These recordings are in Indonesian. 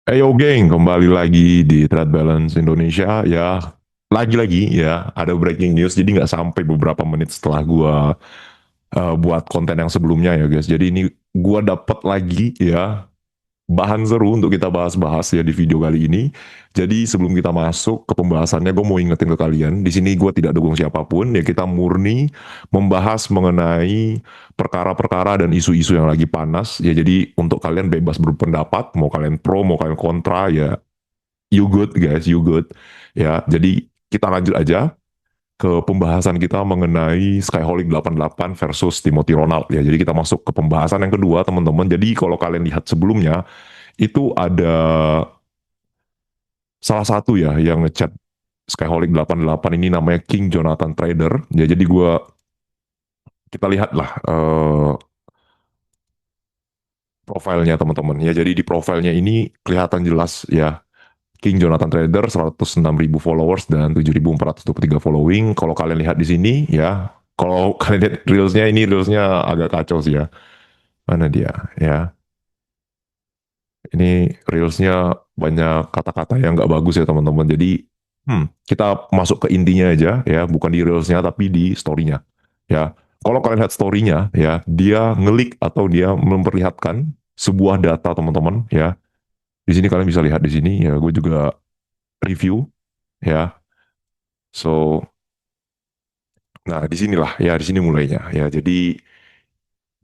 Yo geng, kembali lagi di Trade Balance Indonesia ya. Lagi-lagi ya, ada breaking news. Jadi nggak sampai beberapa menit setelah gua buat konten yang sebelumnya ya guys. Jadi ini gua dapat lagi ya bahan seru untuk kita bahas-bahas ya di video kali ini. Jadi sebelum kita masuk ke pembahasannya, gue mau ingetin ke kalian, di sini gue tidak dukung siapapun, ya kita murni membahas mengenai perkara-perkara dan isu-isu yang lagi panas. Ya jadi untuk kalian bebas berpendapat, mau kalian pro, mau kalian kontra, ya you good guys, you good. Ya jadi kita lanjut aja ke pembahasan kita mengenai Skyholic 88 versus Timothy Ronald ya. Jadi kita masuk ke pembahasan yang kedua teman-teman. Jadi kalau kalian lihat sebelumnya itu ada salah satu ya yang ngechat Skyholic 88 ini namanya King Jonathan Trader. Ya jadi kita lihat lah profilnya teman-teman. Ya jadi di profilnya ini kelihatan jelas ya King Jonathan Trader 106.000 followers dan 7.423 following. Kalau kalian lihat di sini ya, kalau kalian lihat reelsnya ini reelsnya agak kacau sih ya. Mana dia ya? Ini reelsnya banyak kata-kata yang nggak bagus ya teman-teman. Jadi kita masuk ke intinya aja ya, bukan di reelsnya tapi di storynya. Ya, kalau kalian lihat storynya ya, dia ngelik atau dia memperlihatkan sebuah data teman-teman ya. Di sini kalian bisa lihat di sini ya, gue juga review ya. So, nah di sinilah ya, di sini mulainya ya. Jadi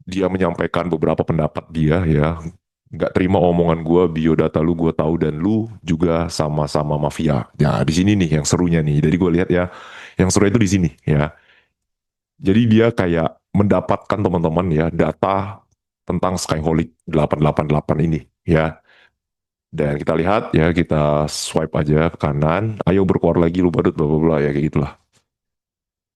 dia menyampaikan beberapa pendapat dia ya, nggak terima omongan gue, biodata lu gue tahu dan lu juga sama-sama mafia. Ya di sini nih yang serunya nih. Jadi gue lihat ya, yang seru itu di sini ya. Jadi dia kayak mendapatkan teman-teman ya data tentang Skyholic 888 ini ya. Dan kita lihat ya, kita swipe aja ke kanan. Ayo berkuar lagi lu badut bla bla bla ya kayak gitulah.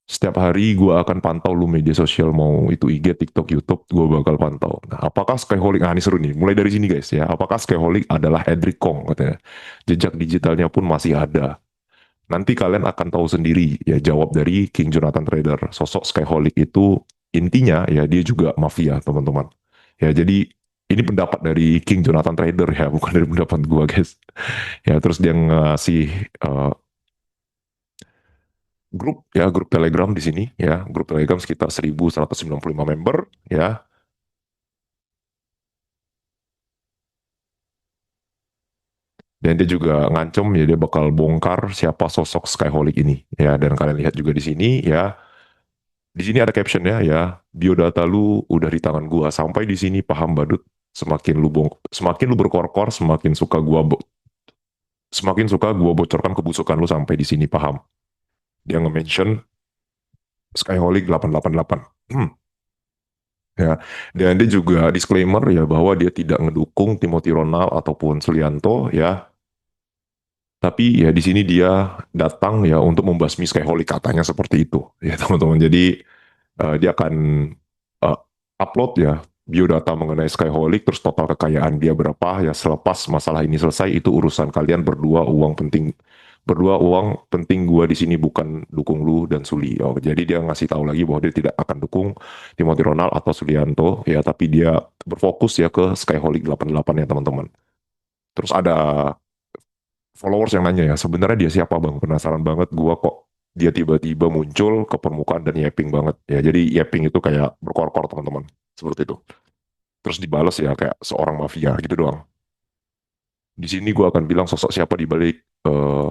Setiap hari gue akan pantau lu media sosial, mau itu IG, TikTok, YouTube, gue bakal pantau. Nah, apakah Skyholic, nah ini seru nih, mulai dari sini guys ya, apakah Skyholic adalah Edric Kong katanya. Jejak digitalnya pun masih ada. Nanti kalian akan tahu sendiri ya, jawab dari King Jonathan Trader. Sosok Skyholic itu intinya ya dia juga mafia teman-teman. Ya jadi ini pendapat dari King Jonathan Trader ya, bukan dari pendapat gue guys. Ya terus dia ngasih eh, grup ya, grup Telegram di sini ya, grup Telegram sekitar 1.195 member ya. Dan dia juga ngancem ya, dia bakal bongkar siapa sosok Skyholic ini ya. Dan kalian lihat juga di sini ya, di sini ada caption ya, biodata lu udah di tangan gua, sampai di sini paham badut. Semakin lu berkorkor, semakin suka gua bocorkan kebusukan lu, sampai di sini paham. Dia nge-mention Skyholic 888. Ya, dan dia juga disclaimer ya bahwa dia tidak ngedukung Timothy Ronald ataupun Sulianto ya. Tapi ya di sini dia datang ya untuk membasmi Skyholic, katanya seperti itu ya teman-teman. Jadi dia akan eh, upload ya biodata mengenai Skyholic, terus total kekayaan dia berapa ya. Selepas masalah ini selesai, itu urusan kalian berdua. Uang penting gua di sini, bukan dukung lu dan Suli. Oh, jadi dia ngasih tahu lagi bahwa dia tidak akan dukung Timothy Ronald atau Sulianto ya, tapi dia berfokus ya ke Skyholic 88 ya teman-teman. Terus ada followers yang nanya ya, sebenarnya dia siapa bang? Penasaran banget gua, kok dia tiba-tiba muncul ke permukaan dan yapping banget ya. Jadi yapping itu kayak berkorkor teman-teman, seperti itu. Terus dibales ya kayak seorang mafia gitu doang. Di sini gua akan bilang sosok siapa di balik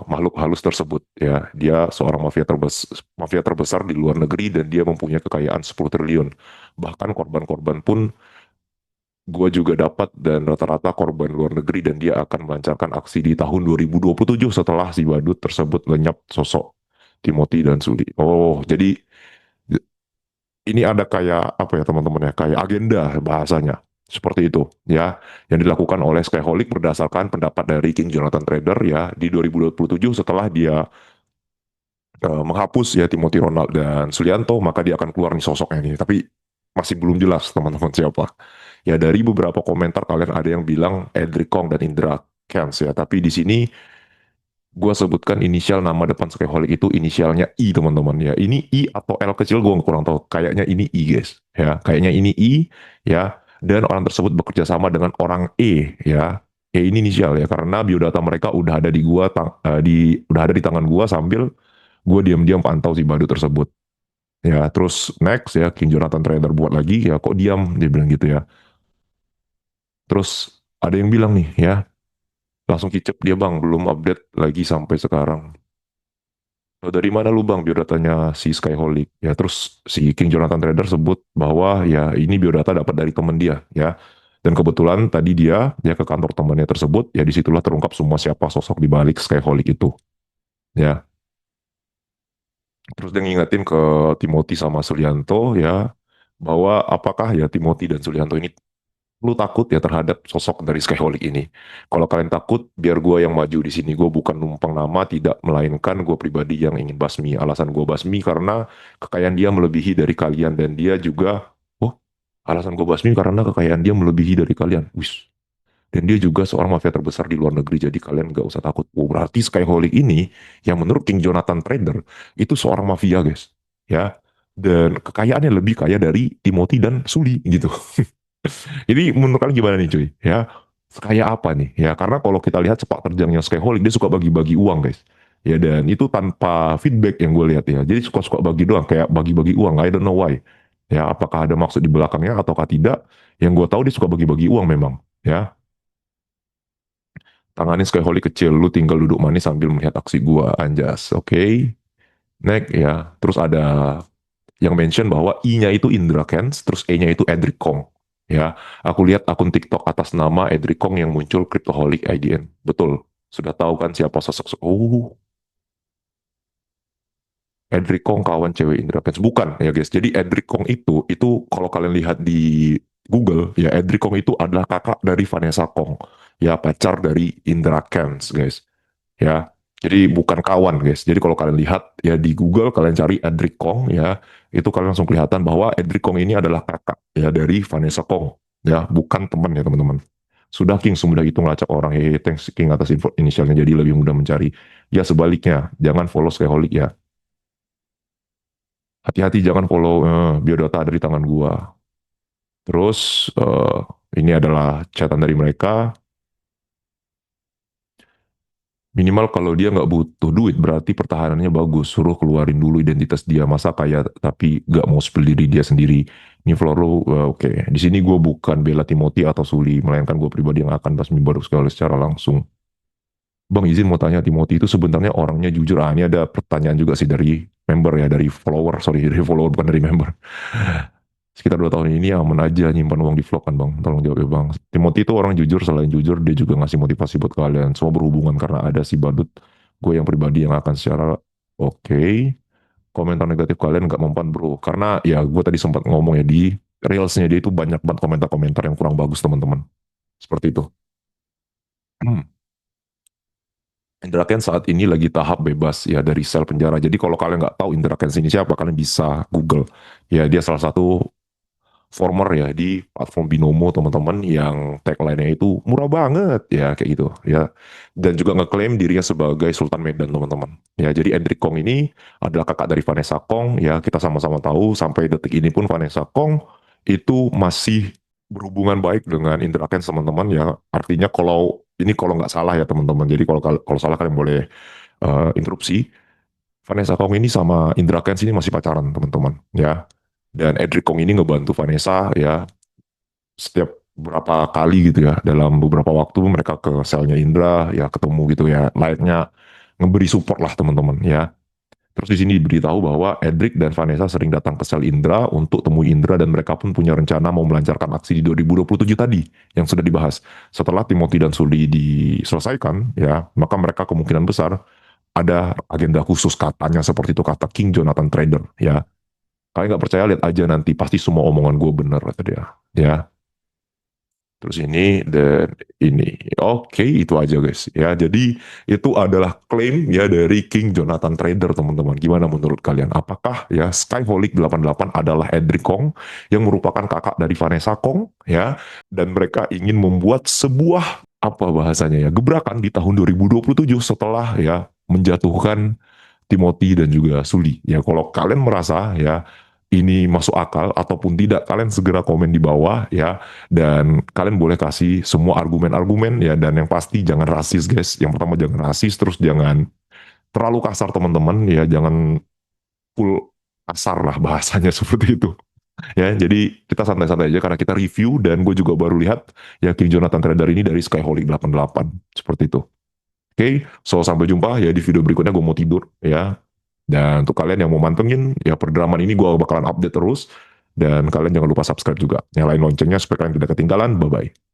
makhluk halus tersebut ya. Dia seorang mafia terbesar di luar negeri, dan dia mempunyai kekayaan 10 triliun. Bahkan korban-korban pun gua juga dapat, dan rata-rata korban luar negeri, dan dia akan melancarkan aksi di tahun 2027 setelah si badut tersebut lenyap sosok Timothy dan Suli. Oh, jadi ini ada kayak apa ya teman-teman ya, kayak agenda bahasanya. Seperti itu ya, yang dilakukan oleh Skyholic berdasarkan pendapat dari King Jonathan Trader ya di 2027, setelah dia menghapus ya Timothy Ronald dan Sulianto, maka dia akan keluar nih sosoknya nih. Tapi masih belum jelas teman-teman siapa. Ya dari beberapa komentar kalian ada yang bilang Edric Kong dan Indra Kents ya. Tapi di sini gue sebutkan inisial nama depan Skyholic itu inisialnya I teman-teman ya. Ini I atau L kecil gue kurang tahu. Kayaknya ini I guys ya. Kayaknya ini I ya. Dan orang tersebut bekerja sama dengan orang E ya. ya ini inisial ya, karena biodata mereka udah ada di gua, udah ada di tangan gua sambil gua diam-diam pantau si badut tersebut. Ya, terus next ya, King Jonathan Trader buat lagi, ya kok diam, dia bilang gitu ya. Terus ada yang bilang nih ya, langsung kicep dia bang, belum update lagi sampai sekarang. "Oh, dari mana lu bang biodatanya si Skyholic?" Ya terus si King Jonathan Trader sebut bahwa ya ini biodata dapat dari temen dia ya. Dan kebetulan tadi dia ke kantor temannya tersebut, ya disitulah terungkap semua siapa sosok di balik Skyholic itu. Ya, terus dia ngingetin ke Timothy sama Sulianto ya, bahwa apakah ya Timothy dan Sulianto ini lu takut ya terhadap sosok dari Skyholic ini. Kalau kalian takut, biar gue yang maju di sini. Gue bukan numpang nama, tidak melainkan gue pribadi yang ingin basmi. Alasan gue basmi karena kekayaan dia melebihi dari kalian, dan dia juga, oh, alasan gue basmi karena kekayaan dia melebihi dari kalian. Wis. Dan dia juga seorang mafia terbesar di luar negeri, jadi kalian gak usah takut. Oh, berarti Skyholic ini, yang menurut King Jonathan Trader, itu seorang mafia guys. Ya, dan kekayaannya lebih kaya dari Timothy dan Suli gitu. Jadi menurut kalian gimana nih cuy? Ya, kayak apa nih? Ya, karena kalau kita lihat sepak terjangnya Skyholic, dia suka bagi-bagi uang guys. Ya, dan itu tanpa feedback yang gue lihat ya. Jadi suka-suka bagi doang, kayak bagi-bagi uang. I don't know why. Ya, apakah ada maksud di belakangnya ataukah tidak? Yang gue tahu dia suka bagi-bagi uang memang. Ya, tanganin Skyholic kecil, lu tinggal duduk manis sambil melihat aksi gua, anjas. Oke. Next ya. Terus ada yang mention bahwa I-nya itu Indra Kents, terus E-nya itu Edric Kong. Ya, aku lihat akun TikTok atas nama Edric Kong yang muncul Cryptoholic IDN. Betul. Sudah tahu kan siapa sosok? Oh, Edric Kong kawan cewek Indra Kents. Bukan ya guys. Jadi Edric Kong itu kalau kalian lihat di Google, ya Edric Kong itu adalah kakak dari Vanessa Kong. Ya, pacar dari Indra Kents, guys. Ya, jadi bukan kawan guys. Jadi kalau kalian lihat ya di Google, kalian cari Edric Kong ya, itu kalian langsung kelihatan bahwa Edric Kong ini adalah kakak ya dari Vanessa Kong, ya bukan teman ya teman-teman. Sudah King semudah itu ngelacak orang. Hehe, thanks King atas info inisialnya, jadi lebih mudah mencari. Ya sebaliknya, jangan follow Skyholic ya. Hati-hati jangan follow biodata dari tangan gua. Terus ini adalah catatan dari mereka. Minimal kalau dia nggak butuh duit, berarti pertahanannya bagus. Suruh keluarin dulu identitas dia. Masa kaya tapi nggak mau spill diri dia sendiri. Ini floor lo, oke. Di sini gue bukan bela Timothy atau Suli, melainkan gue pribadi yang akan basmi baru sekali secara langsung. Bang izin mau tanya, Timothy itu sebenarnya orangnya jujur. Ah, ini ada pertanyaan juga sih dari member ya, dari follower. Sorry, dari follower bukan dari member. Sekitar 2 tahun ini aman aja nyimpan uang di vlog kan bang, tolong jawab ya bang. Timothy itu orang jujur, selain jujur dia juga ngasih motivasi buat kalian, semua berhubungan karena ada si badut. Gue yang pribadi yang akan secara oke. Komentar negatif kalian nggak mempan bro, karena ya gue tadi sempat ngomong ya di reelsnya dia itu banyak banget komentar-komentar yang kurang bagus teman-teman, seperti itu. Indra Kents saat ini lagi tahap bebas ya dari sel penjara. Jadi kalau kalian nggak tahu Indra Kents ini siapa, kalian bisa Google. Ya dia salah satu former ya di platform Binomo teman-teman, yang tagline-nya itu murah banget ya kayak gitu ya, dan juga ngeklaim dirinya sebagai Sultan Medan teman-teman ya. Jadi Endrik Kong ini adalah kakak dari Vanessa Kong ya, kita sama-sama tahu sampai detik ini pun Vanessa Kong itu masih berhubungan baik dengan Indra Kents teman-teman ya. Artinya kalau ini kalau nggak salah ya teman-teman, jadi kalau kalau salah kalian boleh interupsi. Vanessa Kong ini sama Indra Kents ini masih pacaran teman-teman ya. Dan Edric Kong ini ngebantu Vanessa ya setiap berapa kali gitu ya, dalam beberapa waktu mereka ke selnya Indra ya, ketemu gitu ya, layaknya ngeberi support lah teman-teman ya. Terus di sini diberitahu bahwa Edric dan Vanessa sering datang ke sel Indra untuk temui Indra, dan mereka pun punya rencana mau melancarkan aksi di 2027 tadi yang sudah dibahas. Setelah Timothy dan Suli diselesaikan ya, maka mereka kemungkinan besar ada agenda khusus, katanya seperti itu kata King Jonathan Trader ya. Kalian nggak percaya, lihat aja nanti, pasti semua omongan gue bener kata dia ya. Terus ini dan ini, oke itu aja guys ya. Jadi itu adalah klaim ya dari King Jonathan Trader teman-teman. Gimana menurut kalian, apakah ya Skyholic 88 adalah Edric Kong yang merupakan kakak dari Vanessa Kong ya, dan mereka ingin membuat sebuah apa bahasanya ya, gebrakan di tahun 2027 setelah ya menjatuhkan Timothy dan juga Suli ya. Kalau kalian merasa ya ini masuk akal ataupun tidak, kalian segera komen di bawah ya. Dan kalian boleh kasih semua argumen-argumen ya. Dan yang pasti jangan rasis guys. Yang pertama jangan rasis, terus jangan terlalu kasar teman-teman ya. Jangan full kasar lah bahasanya seperti itu. Ya, jadi kita santai-santai aja karena kita review dan gue juga baru lihat ya King Jonathan Trader ini dari Skyholic 88 seperti itu. Oke, so sampai jumpa ya di video berikutnya. Gue mau tidur ya. Dan untuk kalian yang mau mantengin ya perdramaan ini, gue bakalan update terus. Dan kalian jangan lupa subscribe juga, nyalain loncengnya supaya kalian tidak ketinggalan. Bye bye.